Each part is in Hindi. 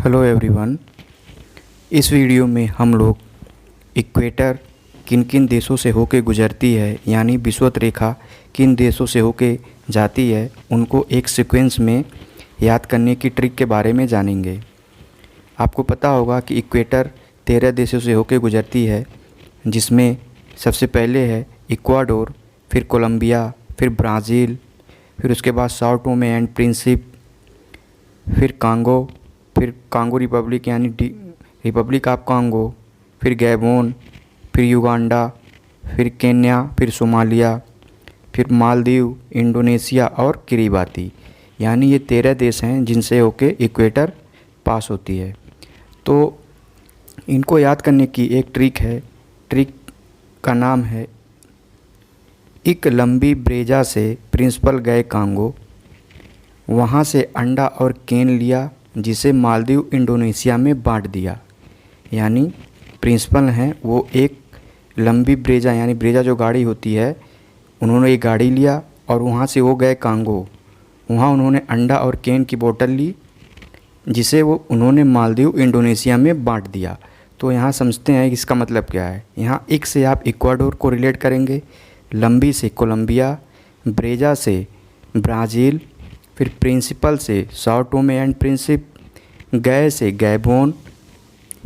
Hello everyone. इस वीडियो में हम लोग इक्वेटर किन किन देशों से होके गुजरती है यानी विषुवत रेखा किन देशों से होके जाती है उनको एक सीक्वेंस में याद करने की ट्रिक के बारे में जानेंगे। आपको पता होगा कि इक्वेटर 13 देशों से होके गुजरती है, जिसमें सबसे पहले है इक्वाडोर, फिर कोलंबिया, फिर ब्राज़ील, फिर उसके बाद साओ टोमे एंड प्रिंसिप, फिर कांगो रिपब्लिक यानी रिपब्लिक ऑफ कांगो, फिर गैबोन, फिर युगांडा, फिर केन्या, फिर सोमालिया, फिर मालदीव, इंडोनेशिया और किरिबाती। यानी ये 13 देश हैं जिनसे होके इक्वेटर पास होती है। तो इनको याद करने की एक ट्रिक है। ट्रिक का नाम है एक लंबी ब्रेजा से प्रिंसिपल गए कांगो, वहाँ से अंडा और केन लिया, जिसे मालदीव इंडोनेशिया में बांट दिया। यानी प्रिंसिपल हैं वो एक लंबी ब्रेजा यानी ब्रेजा जो गाड़ी होती है, उन्होंने एक गाड़ी लिया और वहाँ से वो गए कांगो। वहाँ उन्होंने अंडा और केन की बोतल ली, जिसे वो उन्होंने मालदीव इंडोनेशिया में बांट दिया। तो यहाँ समझते हैं इसका मतलब क्या है। यहाँ एक से आप इक्वाडोर को रिलेट करेंगे, लंबी से कोलंबिया, ब्रेजा से ब्राज़ील, फिर प्रिंसिपल से साओ टोमे एंड प्रिंसिप, गए से गैबोन,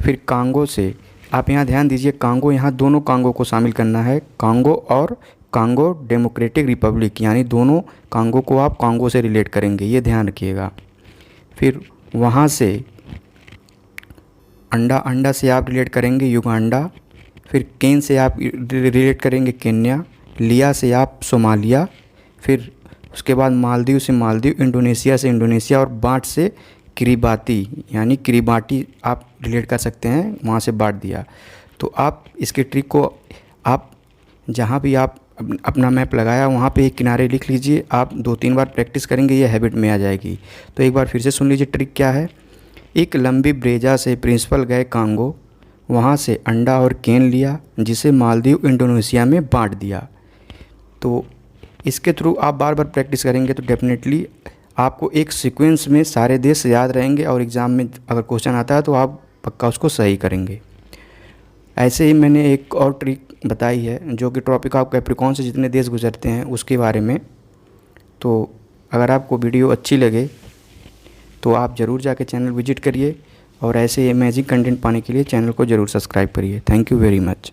फिर कांगो से आप यहाँ ध्यान दीजिए, कांगो यहाँ दोनों कांगो को शामिल करना है, कांगो और कांगो डेमोक्रेटिक रिपब्लिक, यानी दोनों कांगो को आप कांगो से रिलेट करेंगे, ये ध्यान रखिएगा। फिर वहाँ से अंडा से आप रिलेट करेंगे युगांडा, फिर केन से आप रिलेट करेंगे केन्या, लिया से आप सोमालिया, फिर उसके बाद मालदीव से मालदीव, इंडोनेशिया से इंडोनेशिया और बाट से किरिबाती यानी किरिबाटी आप रिलेट कर सकते हैं, वहाँ से बांट दिया। तो आप इसके ट्रिक को आप जहाँ भी आप अपना मैप लगाया वहाँ पे एक किनारे लिख लीजिए। आप 2-3 बार प्रैक्टिस करेंगे, ये हैबिट में आ जाएगी। तो एक बार फिर से सुन लीजिए ट्रिक क्या है। एक लंबी ब्रेजा से प्रिंसिपल गए कांगो, वहाँ से अंडा और केन लिया, जिसे मालदीव इंडोनेशिया में बांट दिया। तो इसके थ्रू आप बार बार प्रैक्टिस करेंगे तो डेफिनेटली आपको एक सीक्वेंस में सारे देश याद रहेंगे और एग्ज़ाम में अगर क्वेश्चन आता है तो आप पक्का उसको सही करेंगे। ऐसे ही मैंने एक और ट्रिक बताई है जो कि टॉपिक ऑफ कैप्रिकॉर्न से जितने देश गुजरते हैं उसके बारे में। तो अगर आपको वीडियो अच्छी लगे तो आप ज़रूर जाके चैनल विजिट करिए और ऐसे अमेजिंग कंटेंट पाने के लिए चैनल को ज़रूर सब्सक्राइब करिए। Thank you very much.